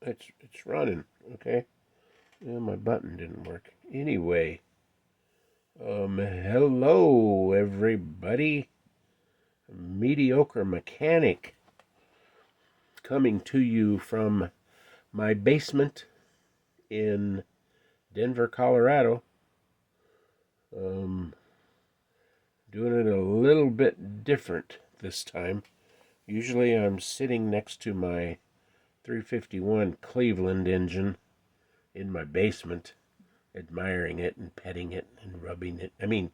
It's running, okay? Yeah, my button didn't work. Anyway, hello everybody. Mediocre mechanic coming to you from my basement in Denver, Colorado. Um, Doing it a little bit different this time. Usually I'm sitting next to my 351 Cleveland engine in my basement, admiring it and petting it and rubbing it. I mean,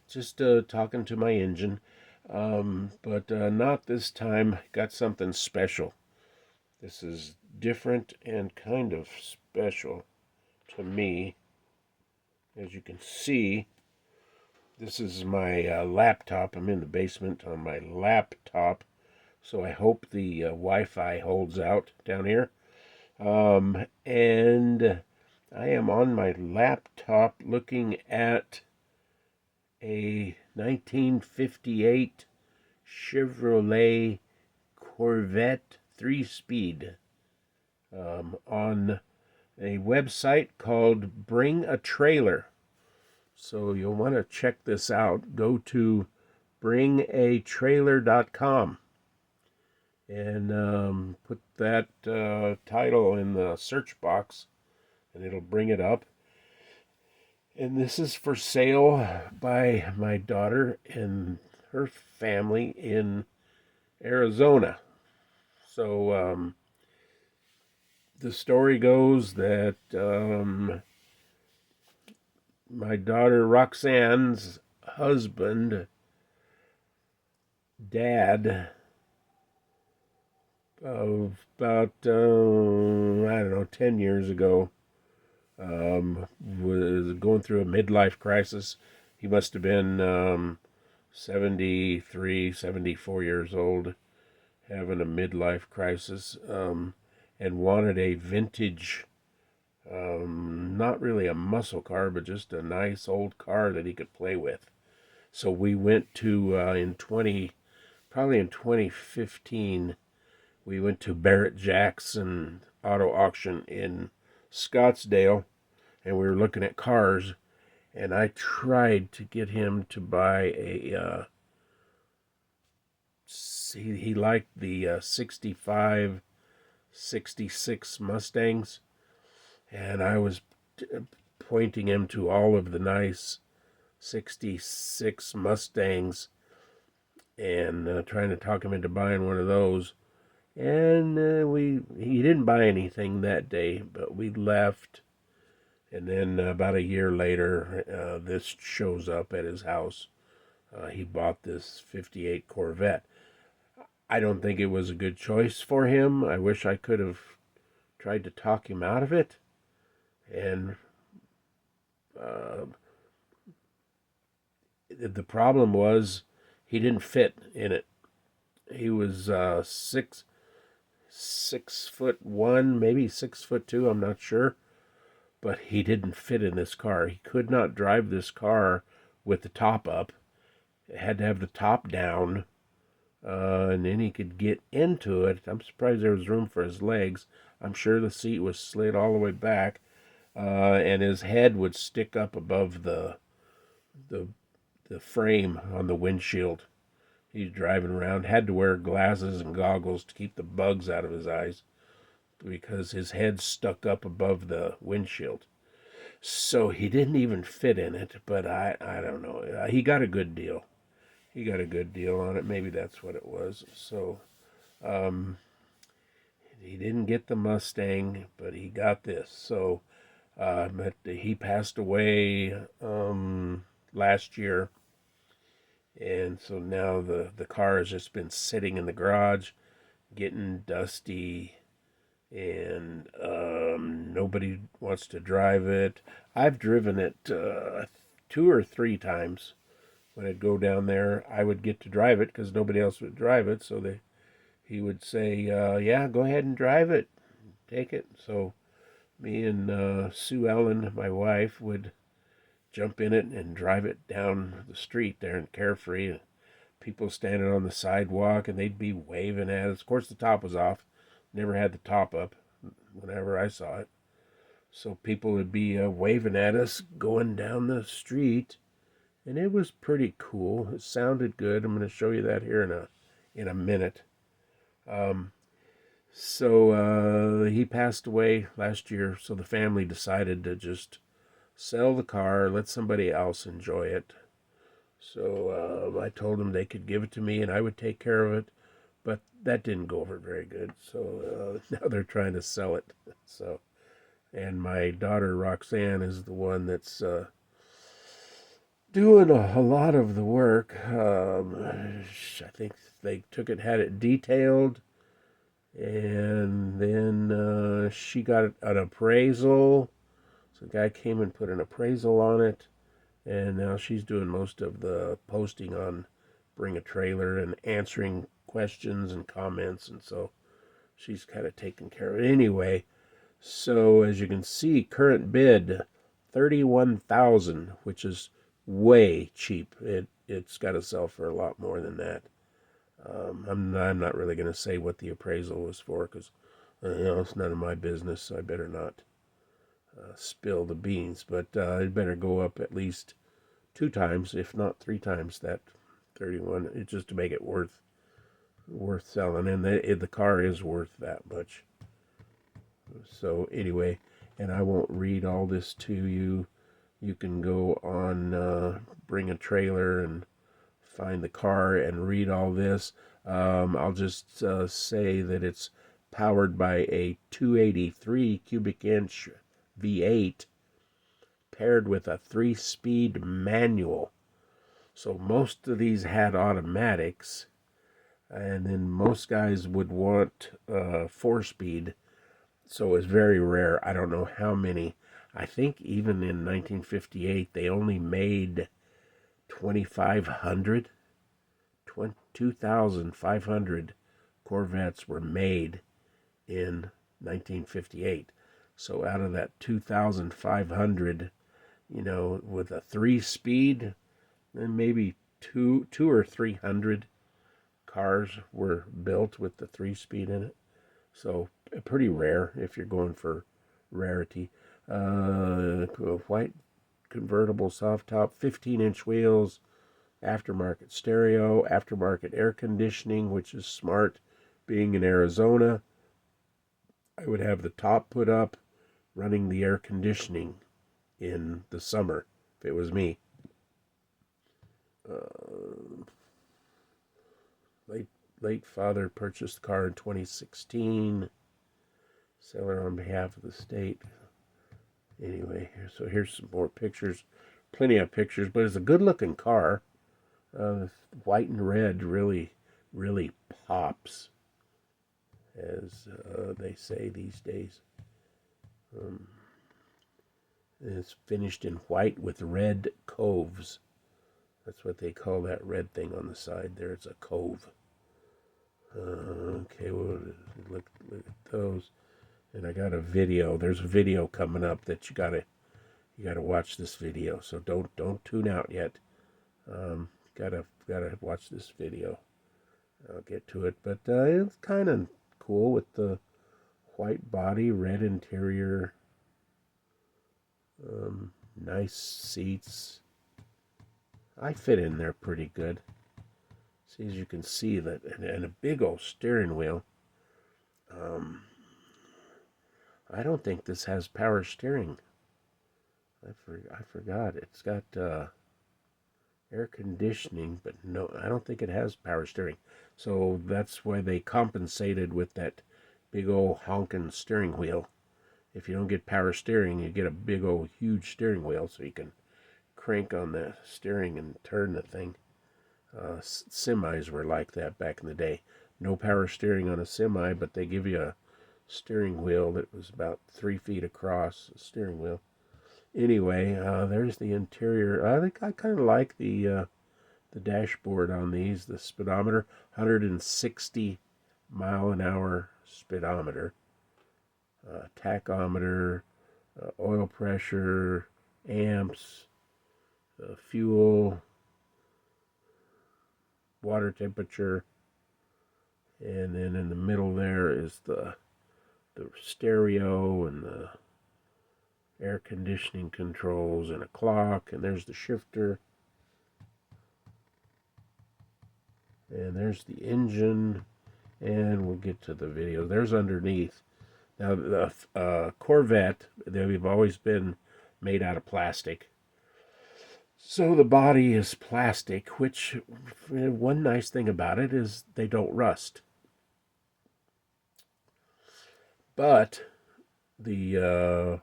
just talking to my engine. But not this time. Got something special. This is different and kind of special to me. As you can see, this is my laptop. I'm in the basement on my laptop, so I hope the Wi-Fi holds out down here. And I am on my laptop looking at a 1958 Chevrolet Corvette 3-speed on a website called Bring a Trailer. So you'll want to check this out. Go to bringatrailer.com and put that title in the search box, and it'll bring it up. And this is for sale by my daughter and her family in Arizona. So the story goes that my daughter Roxanne's husband, dad, of about, I don't know, 10 years ago, was going through a midlife crisis. He must have been 73, 74 years old, having a midlife crisis, and wanted a vintage, not really a muscle car, but just a nice old car that he could play with. So we went to, probably in 2015, we went to Barrett Jackson Auto Auction in Scottsdale, and we were looking at cars, and I tried to get him to buy a, he liked the 65, 66 Mustangs, and I was pointing him to all of the nice 66 Mustangs and trying to talk him into buying one of those. And he didn't buy anything that day, but we left. And then about a year later, this shows up at his house. He bought this 58 Corvette. I don't think it was a good choice for him. I wish I could have tried to talk him out of it. And the problem was he didn't fit in it. He was 6'1", maybe 6'2", I'm not sure. But he didn't fit in this car. He could not drive this car with the top up. It had to have the top down, and then he could get into it. I'm surprised there was room for his legs. I'm sure the seat was slid all the way back, and his head would stick up above the frame on the windshield. He's driving around, had to wear glasses and goggles to keep the bugs out of his eyes because his head stuck up above the windshield. So he didn't even fit in it, but I don't know. He got a good deal. He got a good deal on it. Maybe that's what it was. So he didn't get the Mustang, but he got this. So but he passed away last year. And so now the car has just been sitting in the garage, getting dusty, and nobody wants to drive it. I've driven it 2 or 3 times. When I'd go down there, I would get to drive it because nobody else would drive it. So he would say, yeah, go ahead and drive it. Take it. So me and Sue Ellen, my wife, would jump in it and drive it down the street there in Carefree. People standing on the sidewalk, and they'd be waving at us. Of course, the top was off. Never had the top up. whenever I saw it. So people would be waving at us going down the street, and it was pretty cool. It sounded good. I'm going to show you that here in a minute. Um, so he passed away last year, so the family decided to just sell the car, let somebody else enjoy it. So I told them they could give it to me and I would take care of it, but that didn't go over very good. So now they're trying to sell it. So, and my daughter Roxanne is the one that's doing a lot of the work. I think they took it, had it detailed, and then she got an appraisal. So the guy came and put an appraisal on it, and now she's doing most of the posting on Bring a Trailer and answering questions and comments, and so she's kind of taking care of it anyway. So as you can see, current bid 31,000, which is way cheap. It's got to sell for a lot more than that. I'm not really going to say what the appraisal was for because it's none of my business. So I better not spill the beans. But it better go up at least 2 times, if not 3 times that 31. It's just to make it worth selling, and the car is worth that much. So anyway, and I won't read all this to you. You can go on Bring a Trailer and find the car and read all this. I'll just say that it's powered by a 283 cubic inch V8 paired with a 3-speed manual. So most of these had automatics, and then most guys would want 4-speed. So it's very rare. I don't know how many. I think even in 1958 they only made 2,500. 2,500 Corvettes were made in 1958. So out of that 2,500, with a 3-speed, then maybe two or 300 cars were built with the 3-speed in it. So pretty rare if you're going for rarity. White convertible soft top, 15-inch wheels, aftermarket stereo, aftermarket air conditioning, which is smart. Being in Arizona, I would have the top put up, running the air conditioning in the summer if it was me. Late father purchased the car in 2016. Seller on behalf of the state. Anyway, so here's some more pictures. Plenty of pictures, but it's a good-looking car. White and red really, really pops, as they say these days. It's finished in white with red coves. That's what they call that red thing on the side there. It's a cove. Okay, well, look at those. And I got a video. There's a video coming up that you gotta watch this video. So don't tune out yet. Gotta watch this video. I'll get to it, but it's kind of cool with the white body, red interior, nice seats. I fit in there pretty good. See, as you can see that, and a big old steering wheel. I don't think this has power steering. I forgot. It's got air conditioning, but no, I don't think it has power steering. So that's why they compensated with that big old honking steering wheel. If you don't get power steering, you get a big old huge steering wheel, so you can crank on the steering and turn the thing. Semis were like that back in the day. No power steering on a semi, but they give you a steering wheel that was about 3 feet across, a steering wheel. Anyway, there's the interior. I think I kind of like the dashboard on these. The speedometer, 160 mile an hour speedometer. Tachometer, oil pressure, amps, fuel, water temperature, and then in the middle there is the the stereo and the air conditioning controls and a clock, and there's the shifter, and there's the engine, and we'll get to the video. There's underneath. Now the Corvette, they've always been made out of plastic. So the body is plastic, which one nice thing about it is they don't rust. But the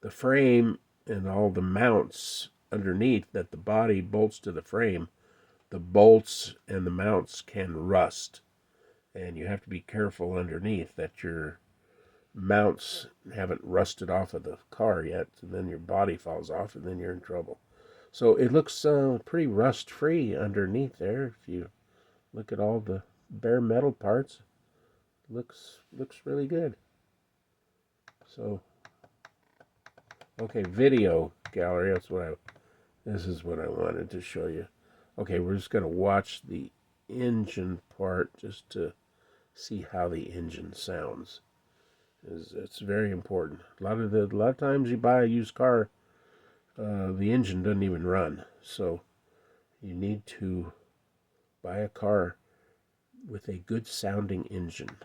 frame and all the mounts underneath that the body bolts to the frame, the bolts and the mounts can rust. And you have to be careful underneath that your mounts haven't rusted off of the car yet, and then your body falls off and then you're in trouble. So it looks pretty rust free underneath there. If you look at all the bare metal parts, looks really good. So okay, video gallery, this is what I wanted to show you. Okay, we're just going to watch the engine part just to see how the engine sounds. It's very important. A lot of times you buy a used car, the engine doesn't even run. So you need to buy a car with a good sounding engine.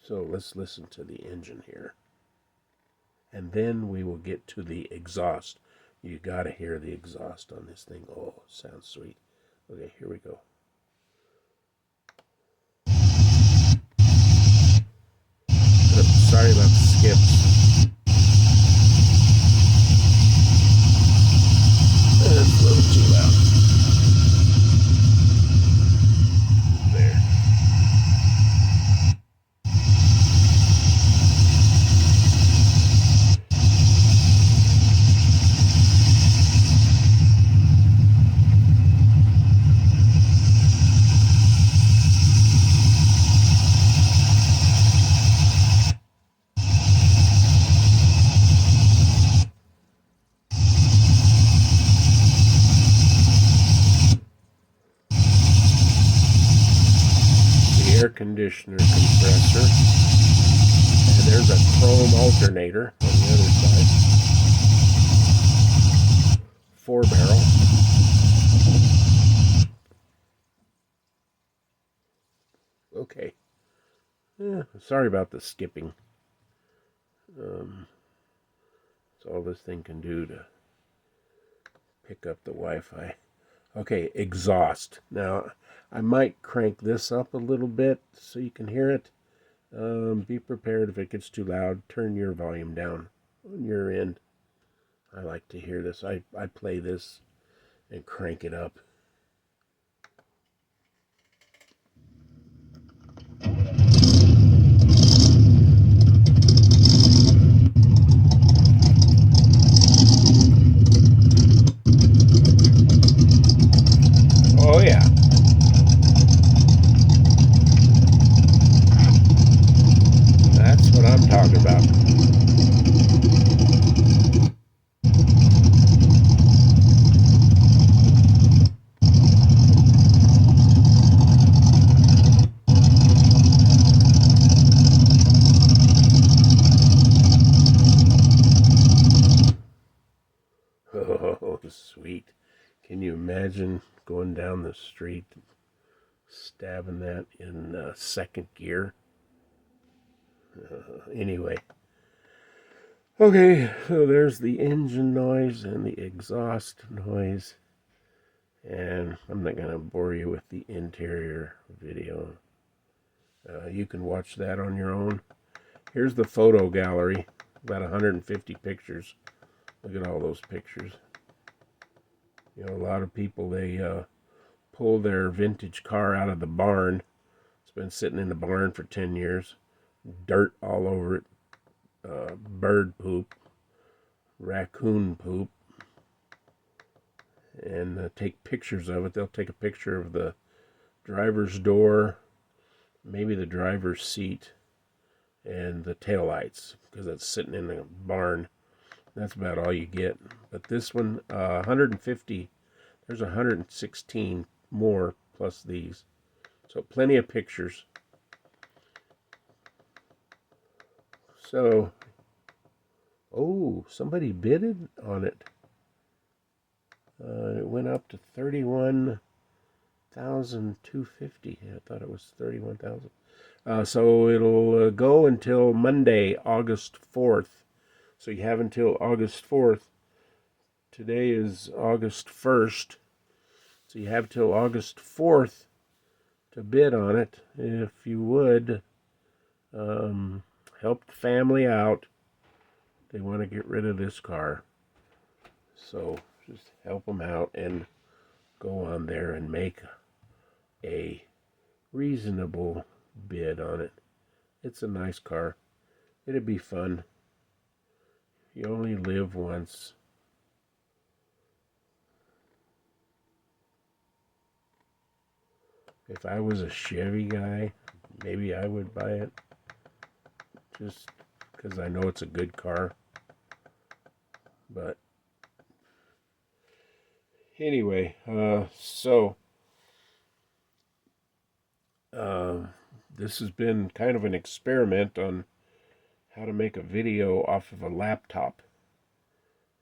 So let's listen to the engine here. And then we will get to the exhaust. You got to hear the exhaust on this thing. Oh, it sounds sweet. Okay, here we go. Sorry about the skips. That's a little too loud. There. Air conditioner compressor, and there's a chrome alternator on the other side. 4-barrel. Okay. Sorry about the skipping. That's all this thing can do to pick up the Wi-Fi. Okay, exhaust. Now, I might crank this up a little bit so you can hear it. Be prepared if it gets too loud. Turn your volume down on your end. I like to hear this. I play this and crank it up. Oh yeah. That's what I'm talking about. Oh, sweet. Can you imagine going down the street, stabbing that in second gear? Anyway. Okay, so there's the engine noise and the exhaust noise. And I'm not going to bore you with the interior video. You can watch that on your own. Here's the photo gallery. About 150 pictures. Look at all those pictures. You know, a lot of people, they pull their vintage car out of the barn. It's been sitting in the barn for 10 years. Dirt all over it. Bird poop. Raccoon poop. And take pictures of it. They'll take a picture of the driver's door, maybe the driver's seat, and the taillights, because it's sitting in a barn. That's about all you get. But this one, 150, there's 116 more plus these. So plenty of pictures. So, oh, somebody bidded on it. It went up to 31,250. I thought it was 31,000. So it'll go until Monday, August 4th. So you have until August 4th. Today is August 1st. So you have till August 4th to bid on it. If you would, help the family out. They want to get rid of this car. So just help them out and go on there and make a reasonable bid on it. It's a nice car. It'd be fun. You only live once. If I was a Chevy guy, maybe I would buy it. Just because I know it's a good car. But anyway, this has been kind of an experiment on how to make a video off of a laptop.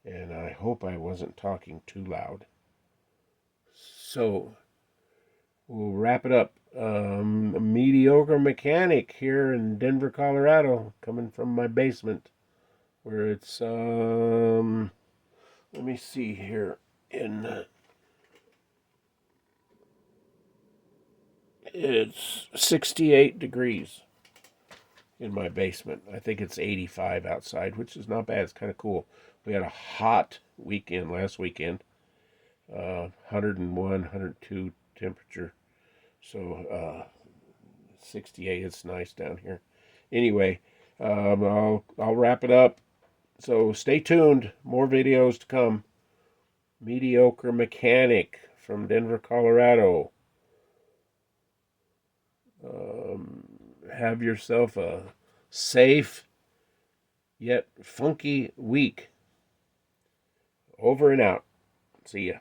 And I hope I wasn't talking too loud. So we'll wrap it up. A mediocre mechanic here in Denver, Colorado, coming from my basement, where it's let me see here, it's 68 degrees in my basement. I think it's 85 outside, which is not bad. It's kind of cool. We had a hot weekend last weekend, 101, 102 temperature. So 68, it's nice down here. Anyway, I'll wrap it up. So stay tuned. More videos to come. Mediocre mechanic from Denver, Colorado. Have yourself a safe yet funky week. Over and out. See ya.